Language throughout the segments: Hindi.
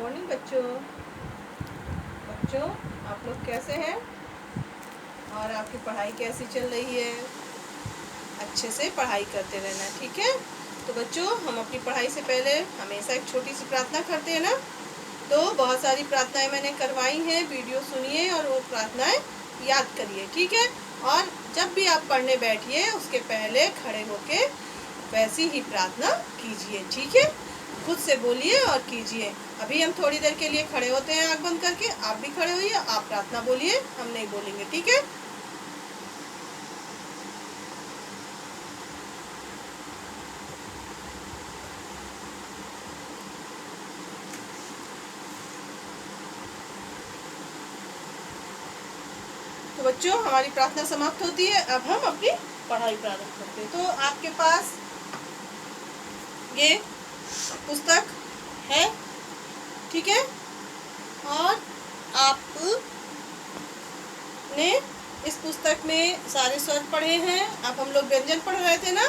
मॉर्निंग बच्चों। आप लोग कैसे हैं और आपकी पढ़ाई कैसी चल रही है? अच्छे से पढ़ाई करते रहना, ठीक है। तो बच्चों, हम अपनी पढ़ाई से पहले हमेशा एक छोटी सी प्रार्थना करते हैं ना। तो बहुत सारी प्रार्थनाएं मैंने करवाई हैं, वीडियो सुनिए और वो प्रार्थनाएं याद करिए, ठीक है। और जब भी आप पढ़ने बैठिए उसके पहले खड़े होके वैसी ही प्रार्थना कीजिए, ठीक है। खुद से बोलिए और कीजिए। अभी हम थोड़ी देर के लिए खड़े होते हैं आँख बंद करके, आप भी खड़े होइए, आप प्रार्थना बोलिए, हम नहीं बोलेंगे, ठीक है। तो बच्चों, हमारी प्रार्थना समाप्त होती है। अब हम अपनी पढ़ाई प्रारंभ करते हैं। तो आपके पास ये पुस्तक है, ठीक है। और आपने इस पुस्तक में सारे स्वर पढ़े हैं। अब हम लोग व्यंजन पढ़ रहे थे ना,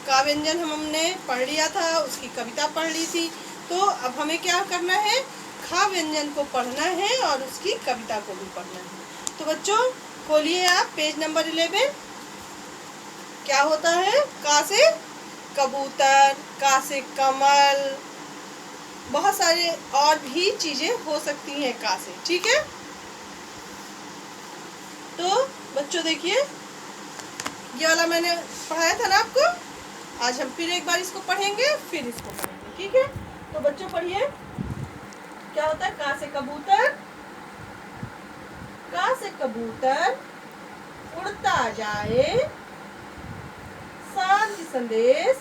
का व्यंजन हमने पढ़ लिया था, उसकी कविता पढ़ ली थी। तो अब हमें क्या करना है, खा व्यंजन को पढ़ना है और उसकी कविता को भी पढ़ना है। तो बच्चों, खोलिए आप पेज नंबर 11। क्या होता है? का से कबूतर, का से कमल, बहुत सारे और भी चीजें हो सकती हैं का से, ठीक है। तो बच्चों देखिए, ये वाला मैंने पढ़ाया था ना आपको। आज हम फिर एक बार इसको पढ़ेंगे, फिर इसको पढ़ेंगे, ठीक है। तो बच्चों पढ़िए, क्या होता है? का से कबूतर, का से कबूतर उड़ता जाए, शांति संदेश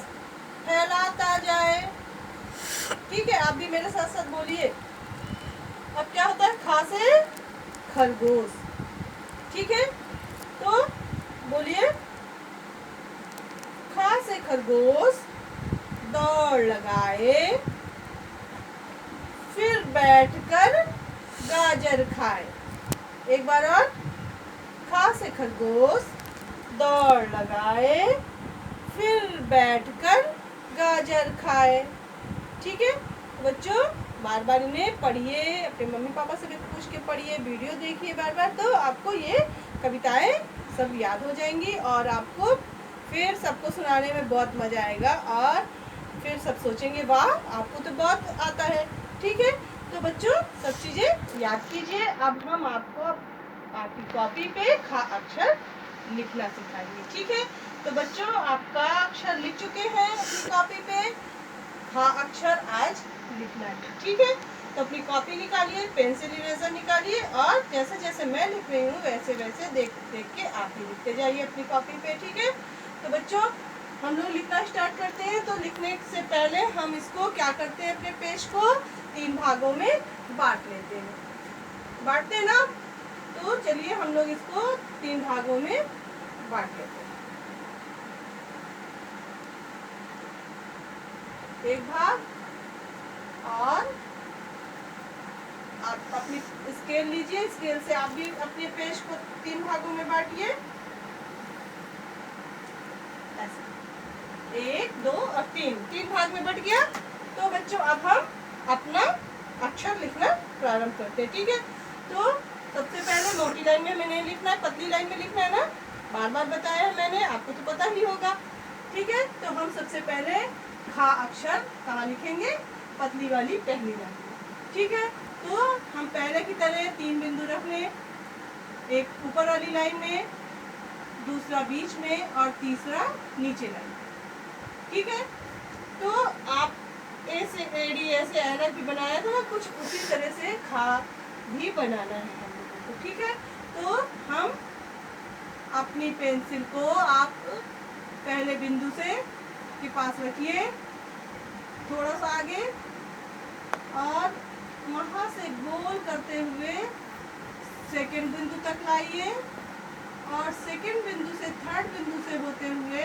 फैलाता जाए, ठीक है। आप भी मेरे साथ साथ बोलिए। अब क्या होता है? खा से खरगोश, ठीक है। तो बोलिए, खा से खरगोश दौड़ लगाए, फिर बैठकर गाजर खाए। एक बार और, खा से खरगोश दौड़ लगाए, फिर बैठकर गाजर खाए, ठीक है। बच्चों, बार बार इन्हें पढ़िए, अपने मम्मी पापा से भी पूछ के पढ़िए, वीडियो देखिए बार बार, तो आपको ये कविताएं सब याद हो जाएंगी और आपको फिर सबको सुनाने में बहुत मजा आएगा और फिर सब सोचेंगे वाह, आपको तो बहुत आता है, ठीक है। तो बच्चों, सब चीजें याद कीजिए। अब हम आपको आपकी कॉपी पे खा अक्षर लिखना सिखाएंगे, ठीक है। तो बच्चों, आपका अक्षर लिख चुके हैं अपनी कॉपी पे, खा अक्षर आज लिखना है, ठीक है। तो अपनी कॉपी निकालिए, पेंसिल इरेजर निकालिए और जैसे जैसे मैं लिख रही हूँ वैसे वैसे देख देख के आप भी लिखते जाइए अपनी कॉपी पे, ठीक है। तो बच्चों, हम लोग लिखना स्टार्ट करते हैं। तो लिखने से पहले हम इसको क्या करते हैं, अपने पेज को 3 भागों में बांट लेते हैं। बांटते हैं ना? तो चलिए हम लोग इसको 3 भागों में बांट लेते हैं। एक भाग, और आप अपनी स्केल लीजिए, स्केल से आप भी अपने पेज को 3 भागों में बांटिए, ऐसे 1, 2 और 3 भाग में बट गया। तो बच्चों, अब हम अपना अक्षर लिखना प्रारंभ करते हैं, ठीक है। तो सबसे पहले मोटी लाइन में मैंने लिखना है, पतली लाइन में लिखना है ना, बार बार बताया है मैंने, आपको तो पता ही होगा, ठीक है। तो हम सबसे पहले खा अक्षर कहाँ लिखेंगे? पतली वाली पहली लाइन, ठीक है। तो हम पहले की तरह 3 बिंदु रख लें, एक ऊपर वाली लाइन में, दूसरा बीच में और तीसरा नीचे लाइन, ठीक है। तो आप ऐसे एडी ऐसे ऐनक भी बनाया था ना, कुछ उसी तरह से खा भी बनाना है हम लोगों को, ठीक है। तो हम अपनी पेंसिल को आप पहले बिंदु से के पास रखिए, थोड़ा सा आगे, और वहां से गोल करते हुए सेकंड बिंदु तक लाइए, और सेकंड बिंदु से थर्ड बिंदु से होते हुए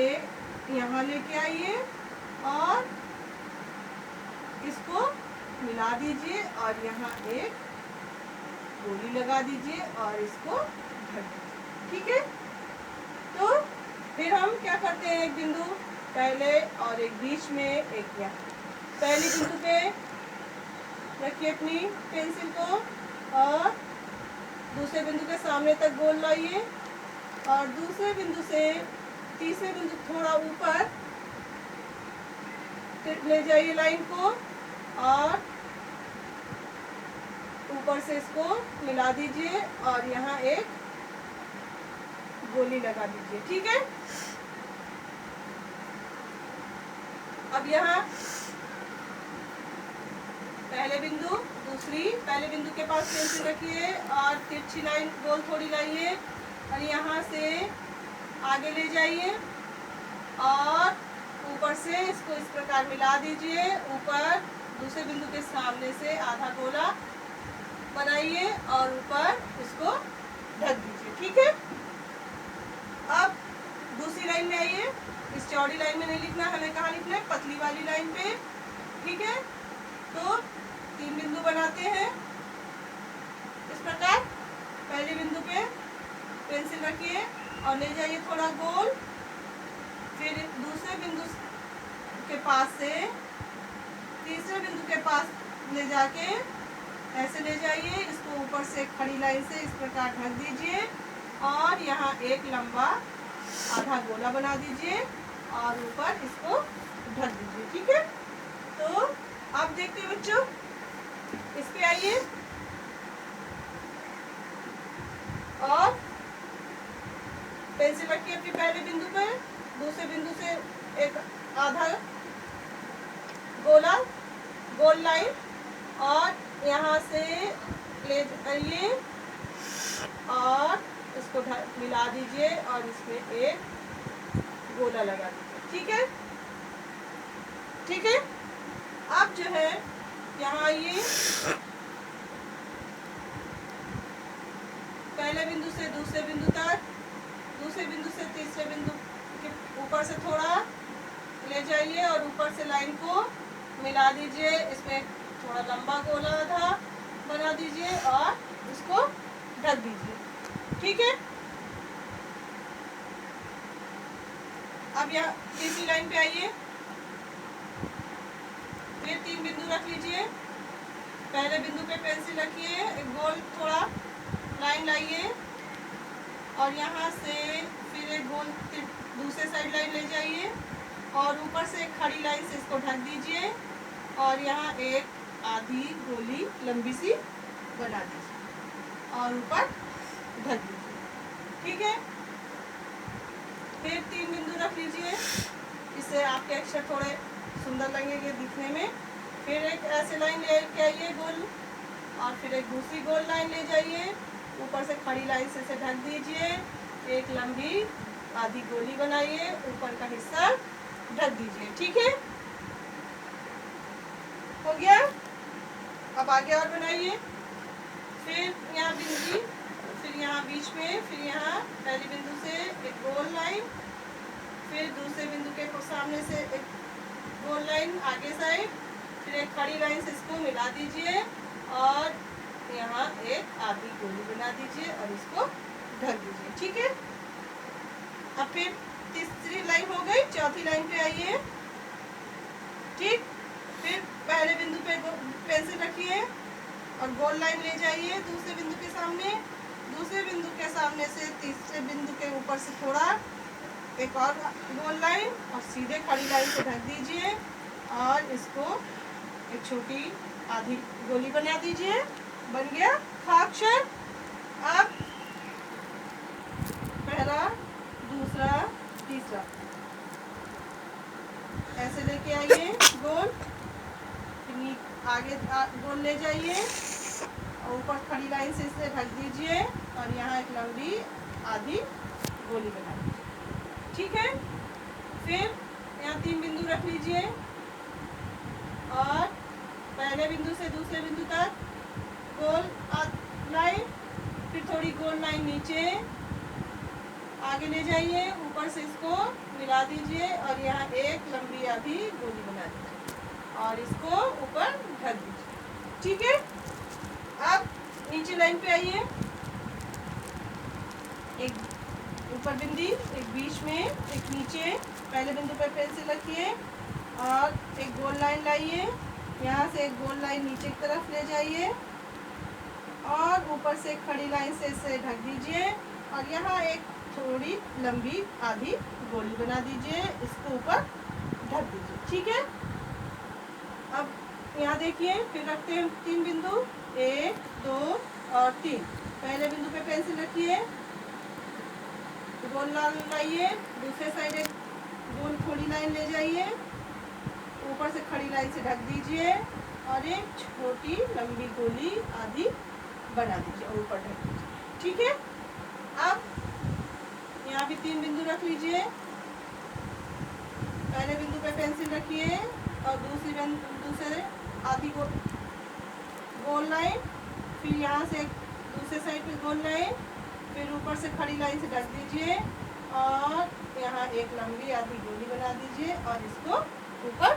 एक यहाँ लेके आइए और इसको मिला दीजिए और यहाँ एक गोली लगा दीजिए और इसको ढक दीजिए, ठीक है। तो फिर हम क्या करते हैं, एक बिंदु पहले और एक बीच में, एक यहाँ पहली बिंदु पे रखिए अपनी पेंसिल को और दूसरे बिंदु के सामने तक गोल लाइए और दूसरे बिंदु से तीसरे बिंदु थोड़ा ऊपर ले जाइए लाइन को और ऊपर से इसको मिला दीजिए और यहाँ एक गोली लगा दीजिए। ठीक है, अब यहाँ पहले बिंदु पहले बिंदु के पास पेंसिल रखिए और तिरछी लाइन गोल थोड़ी लाइए और यहाँ से आगे ले जाइए और ऊपर से इसको इस प्रकार मिला दीजिए। ऊपर दूसरे बिंदु के सामने से आधा गोला बनाइए और ऊपर इसको ढक दीजिए। ठीक है, अब दूसरी लाइन में आइए। इस चौड़ी लाइन में नहीं लिखना, हमें कहाँ लिखना है, पतली वाली लाइन पे। ठीक है, तो 3 बिंदु बनाते हैं इस प्रकार। पहले बिंदु पे पेंसिल रखिए और ले जाइए थोड़ा गोल, फिर दूसरे बिंदु के पास से तीसरे बिंदु के पास ले जाके ऐसे ले जाइए। इसको ऊपर से खड़ी लाइन से इस प्रकार ढक दीजिए और यहाँ एक लंबा आधा गोला बना दीजिए और ऊपर इसको ढक दीजिए। ठीक है, तो आप देखते हैं बच्चों, इस पे आइए और पेंसिल रखिए अपने पहले बिंदु पे, दूसरे बिंदु से एक आधा गोला गोल लाइन और यहाँ से ले जाइए और इसको मिला दीजिए और इसमें एक गोला लगा दीजिए। ठीक है, ठीक है, अब जो है यहाँ आइए, पहले बिंदु से दूसरे बिंदु तक, दूसरे बिंदु से तीसरे बिंदु के ऊपर से थोड़ा ले जाइए और ऊपर से लाइन को मिला दीजिए। इसमें थोड़ा लंबा गोला आधा बना दीजिए और इसको ढक दीजिए। ठीक है, अब यहाँ तीसरी लाइन पे आइए, फिर 3 बिंदु रख लीजिए। पहले बिंदु पे पेंसिल रखिए, एक गोल थोड़ा लाइन लाइए और यहाँ से फिर एक गोल दूसरे साइड लाइन ले जाइए और ऊपर से एक खड़ी लाइन से इसको ढक दीजिए और यहाँ एक आधी गोली लंबी सी बना दीजिए और ऊपर ढक दीजिए। ठीक है, फिर 3 बिंदु रख लीजिए, इससे आपके अक्षर थोड़े सुंदर लगेंगे दिखने में। फिर एक ऐसे लाइन लेके आइए गोल और फिर एक दूसरी गोल लाइन ले जाइए, ऊपर से खड़ी लाइन से इसे ढक दीजिए, एक लंबी आधी गोली बनाइए, ऊपर का हिस्सा ढक दीजिए। ठीक है, हो गया। अब आगे और बनाइए, फिर यहाँ बिंदी, फिर यहाँ बीच में, फिर यहाँ पहले बिंदु से एक गोल लाइन, फिर दूसरे बिंदु के सामने से एक गोल लाइन आगे साइड, फिर एक खड़ी लाइन से इसको मिला दीजिए और यहाँ एक आधी गोली बना दीजिए और इसको ढक दीजिए। ठीक है, अब फिर तीसरी लाइन हो गई, चौथी लाइन पे आइए। ठीक, फिर पहले बिंदु पे पेंसिल रखिए और गोल लाइन ले जाइए दूसरे बिंदु के सामने, दूसरे बिंदु के सामने से तीसरे बिंदु के ऊपर से थोड़ा एक और गोल लाइन और सीधे खड़ी लाइन से ढक दीजिए और इसको एक छोटी आधी गोली बना दीजिए। बन गया ख अक्षर। अब पहला, दूसरा, तीसरा ऐसे लेके आइए गोल, आगे गोल ले जाइए और ऊपर खड़ी लाइन से इसे ढक दीजिए और यहाँ एक लंबी आधी गोली बना दीजिए। ठीक है, फिर यहाँ 3 बिंदु रख लीजिए और पहले बिंदु से दूसरे बिंदु तक गोल लाइन, फिर थोड़ी गोल लाइन नीचे आगे ले जाइए, ऊपर से इसको मिला दीजिए और यहाँ एक लंबी आधी गोली बना दीजिए और इसको ऊपर ढक दीजिए। ठीक है, अब नीचे लाइन पे आइए, एक ऊपर बिंदी, एक बीच में, एक नीचे। पहले बिंदु पर पेंसिल रखिए और एक गोल लाइन लाइए यहाँ से एक गोल लाइन नीचे की तरफ ले जाइए और ऊपर से एक खड़ी लाइन से इसे ढक दीजिए और यहाँ एक थोड़ी लंबी आधी गोली बना दीजिए, इसको ऊपर ढक दीजिए। ठीक है, अब यहाँ देखिए फिर रखते हैं 3 बिंदु, 1 2 और 3। पहले बिंदु पे पेंसिल रखिए, गोल लाइन लाइए, दूसरे साइड एक गोल थोड़ी लाइन ले जाइए, ऊपर से खड़ी लाइन से ढक दीजिए और एक छोटी लंबी गोली आधी बना दीजिए और ऊपर ढक दीजिए। ठीक है, अब यहाँ भी 3 बिंदु रख लीजिए। पहले बिंदु पे पेंसिल रखिए और दूसरी बिंदु से आधी गोल लाइन, फिर यहाँ से दूसरे साइड पे गोल लाइन, फिर ऊपर से खड़ी लाइन से ढक दीजिए और यहाँ एक लंबी आधी गोली बना दीजिए और इसको ऊपर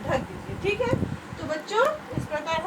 ढक दीजिए। ठीक है, तो बच्चों इस प्रकार